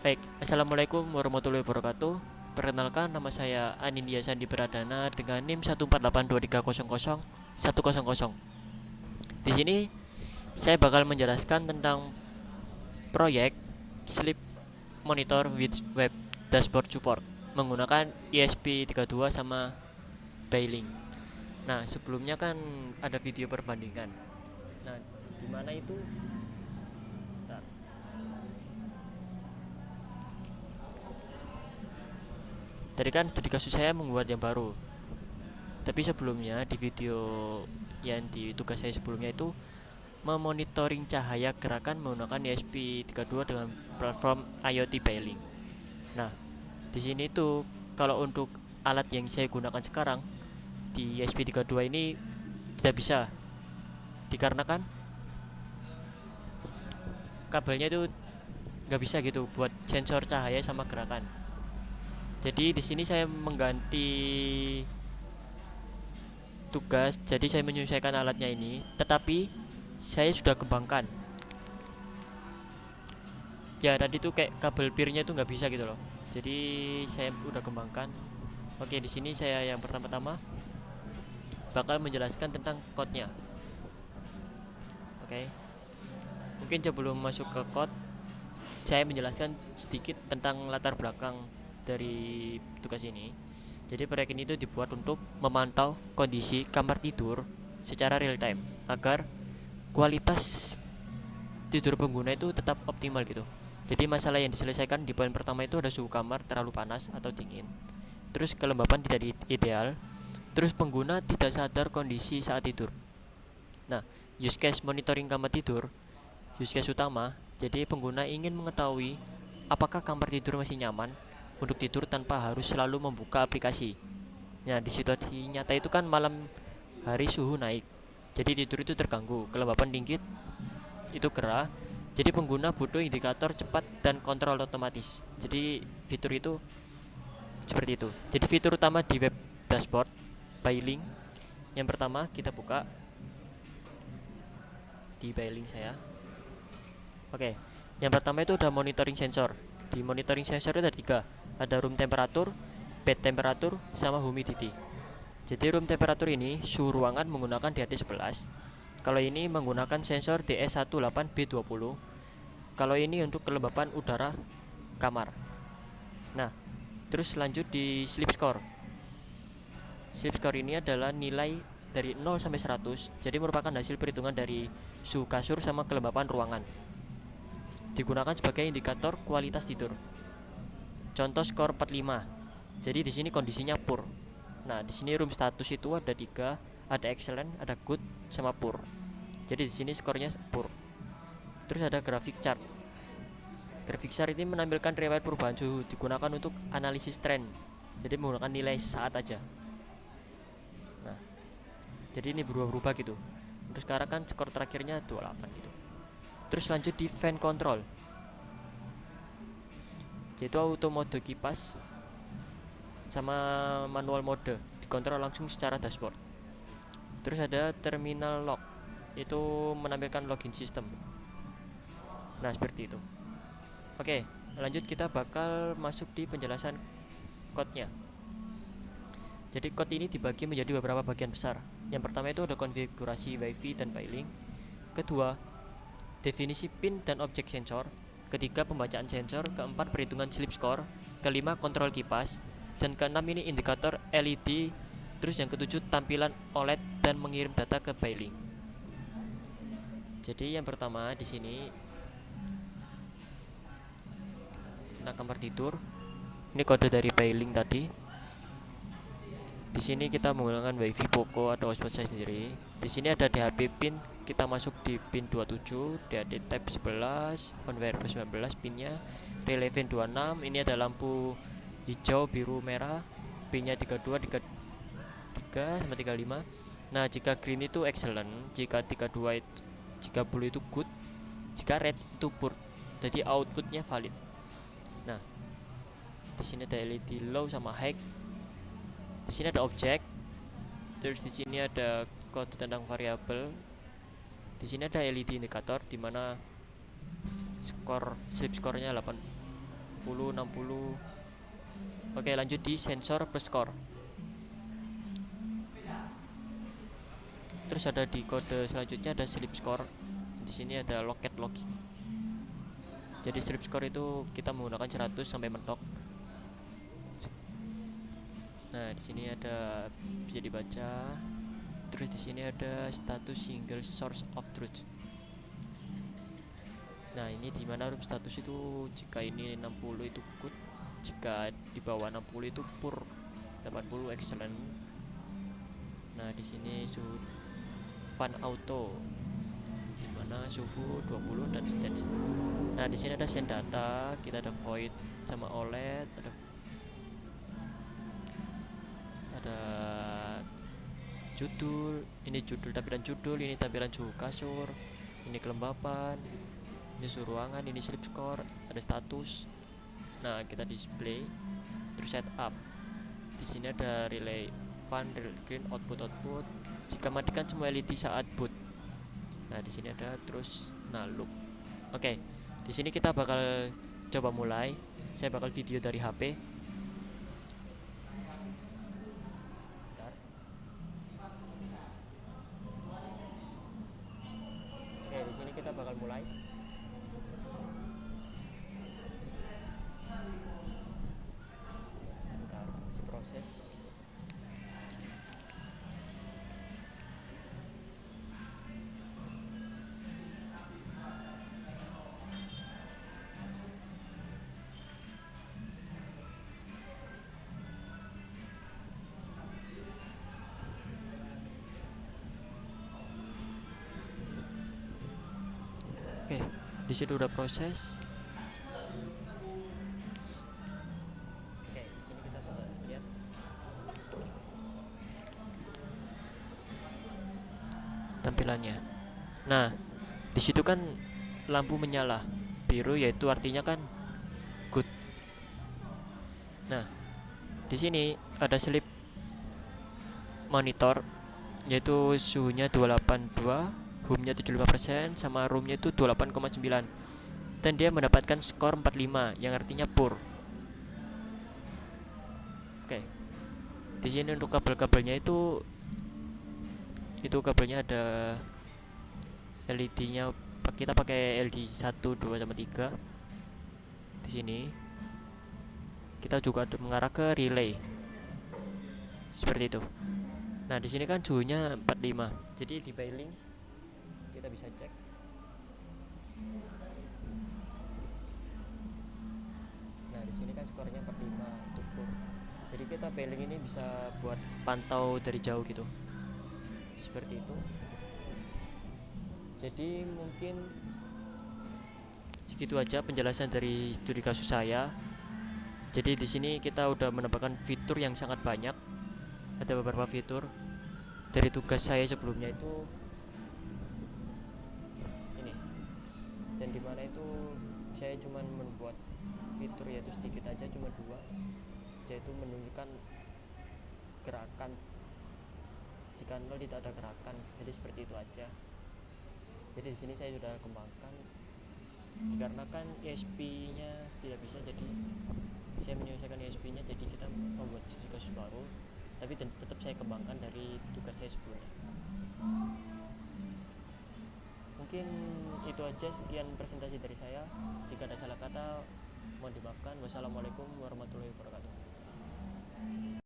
Baik, Assalamualaikum warahmatullahi wabarakatuh. Perkenalkan, nama saya Anindya Sandi Pradana dengan NIM 14882300100. Di sini saya bakal menjelaskan tentang proyek Sleep Monitor with Web Dashboard Support menggunakan ESP32 sama Bailink. Nah, sebelumnya kan ada video perbandingan. Nah, di mana itu? Bentar. Tadi kan studi kasus saya membuat yang baru. Tapi sebelumnya di video yang di tugas saya sebelumnya itu memonitoring cahaya gerakan menggunakan ESP32 dengan platform IoT Bailink. Nah, di sini tuh kalau untuk alat yang saya gunakan sekarang di ESP32 ini tidak bisa dikarenakan kabelnya itu nggak bisa gitu buat sensor cahaya sama gerakan. Jadi di sini saya mengganti tugas, jadi saya menyesuaikan alatnya ini, tetapi saya sudah kembangkan. Ya tadi tuh kayak kabel pirnya tuh nggak bisa gitu loh. Jadi saya udah kembangkan. Oke, di sini saya yang pertama-tama bakal menjelaskan tentang code-nya. Oke, mungkin sebelum masuk ke code, saya menjelaskan sedikit tentang latar belakang dari tugas ini. Jadi proyek ini tuh dibuat untuk memantau kondisi kamar tidur secara real time agar kualitas tidur pengguna itu tetap optimal gitu. Jadi masalah yang diselesaikan di poin pertama itu ada suhu kamar terlalu panas atau dingin, terus kelembapan tidak ideal, terus pengguna tidak sadar kondisi saat tidur. Nah, use case monitoring kamar tidur, use case utama, jadi pengguna ingin mengetahui apakah kamar tidur masih nyaman untuk tidur tanpa harus selalu membuka aplikasi. Nah, di situasi nyata itu kan malam hari suhu naik, jadi tidur itu terganggu, kelembapan tinggi itu gerah. Jadi pengguna butuh indikator cepat dan kontrol otomatis. Jadi fitur itu seperti itu. Jadi fitur utama di web dashboard Bailink, yang pertama kita buka di Bailink saya. Oke, yang pertama itu ada monitoring sensor. Di monitoring sensor itu ada tiga, ada room temperature, bed temperature, sama humidity. Jadi room temperature ini suhu ruangan menggunakan DHT11. Kalau ini menggunakan sensor DS18B20. Kalau ini untuk kelembapan udara kamar. Nah, terus lanjut di sleep score. Sleep score ini adalah nilai dari 0 sampai 100. Jadi merupakan hasil perhitungan dari suhu kasur sama kelembapan ruangan. Digunakan sebagai indikator kualitas tidur. Contoh skor 45. Jadi di sini kondisinya poor. Nah, di sini room status itu ada 3, ada excellent, ada good, sama poor. Jadi di sini skornya poor. Terus ada graphic chart. Graphic chart ini menampilkan riwayat perubahan suhu, digunakan untuk analisis trend. Jadi menggunakan nilai sesaat aja. Nah, jadi ini berubah-ubah gitu. Terus sekarang kan skor terakhirnya 28 gitu. Terus lanjut di fan control, yaitu auto mode kipas sama manual mode, dikontrol langsung secara dashboard. Terus ada terminal log, itu menampilkan login system. Nah, seperti itu. Oke, lanjut kita bakal masuk di penjelasan code-nya. Jadi code ini dibagi menjadi beberapa bagian besar. Yang pertama itu ada konfigurasi WiFi dan Bailink. Kedua, definisi pin dan objek sensor. Ketiga, pembacaan sensor. Keempat, perhitungan sleep score. Kelima, kontrol kipas. Dan keenam ini indikator LED. Terus yang ketujuh, tampilan OLED dan mengirim data ke Bailink. Jadi yang pertama di sini tentang kamar tidur. Ini kode dari Bailink tadi. Di sini kita menggunakan WiFi Poco atau hotspot saya sendiri. Di sini ada DHP pin, kita masuk di pin 27, DHT type 11, firmware 19 pinnya, relay pin 26. Ini ada lampu hijau, biru, merah. Pinnya 32, 33 sama 35. Nah, jika green itu excellent, jika 32 itu, jika blue itu good, jika red itu poor. Jadi outputnya valid. Nah, di sini ada LED low sama high. Di sini ada objek, terus di sini ada kode tentang variabel. Di sini ada LED indikator di mana sleep score-nya 8. 40, 60. Oke, lanjut di sensor plus core. Terus ada di kode selanjutnya ada sleep score. Di sini ada locket logging. Jadi sleep score itu kita menggunakan 100 sampai mentok. Nah, di sini ada bisa dibaca. Terus di sini ada status single source of truth. Nah, ini di mana room status itu jika ini 60 itu good, jika di bawah 60 itu poor, 80 excellent. Nah, di sini suhu fan auto di mana suhu 20 dan stage. Nah, di sini ada send data, kita ada void sama OLED, ada judul, ini judul tampilan judul, ini tampilan suhu kasur, ini kelembapan, ini suhu ruangan, ini sleep score, ada status. Nah, kita display, terus setup. Di sini ada relay fan, relay green, output. Jika matikan semua LED saat boot. Nah, di sini ada terus loop. Oke, di sini kita bakal coba mulai. Saya bakal video dari HP. Oke, di sini kita bakal mulai. Bentar, masih proses. Oke, di situ udah proses. Oke, di sini kita bakal lihat tampilannya. Nah, di situ kan lampu menyala biru, yaitu artinya kan good. Nah, di sini ada sleep monitor, yaitu suhunya 282, home-nya 75%, sama room-nya itu 28,9. Dan dia mendapatkan skor 45 yang artinya poor. Oke. Di sini untuk kabel-kabelnya itu kabelnya ada LED-nya, kita pakai LED 1, 2 sama 3. Di sini kita juga mengarah ke relay. Seperti itu. Nah, di sini kan suhunya 45. Jadi di Beilink kita bisa cek. Nah, di sini kan skornya 45 untuk poor. Jadi kita Beilink ini bisa buat pantau dari jauh gitu. Seperti itu. Jadi mungkin segitu aja penjelasan dari studi kasus saya. Jadi di sini kita udah menambahkan fitur yang sangat banyak. Ada beberapa fitur dari tugas saya sebelumnya itu ini, dan dimana itu saya cuma membuat fitur yaitu sedikit aja, cuma 2, yaitu menunjukkan gerakan jika nol tidak ada gerakan. Jadi seperti itu aja. Jadi di sini saya sudah kembangkan dikarenakan ESP-nya tidak bisa, jadi saya menyelesaikan ESP-nya, jadi kita membuat kasus baru, tapi tetap saya kembangkan dari tugas saya sebelumnya. Mungkin itu aja, sekian presentasi dari saya. Jika ada salah kata mohon dimaafkan. Wassalamualaikum warahmatullahi wabarakatuh.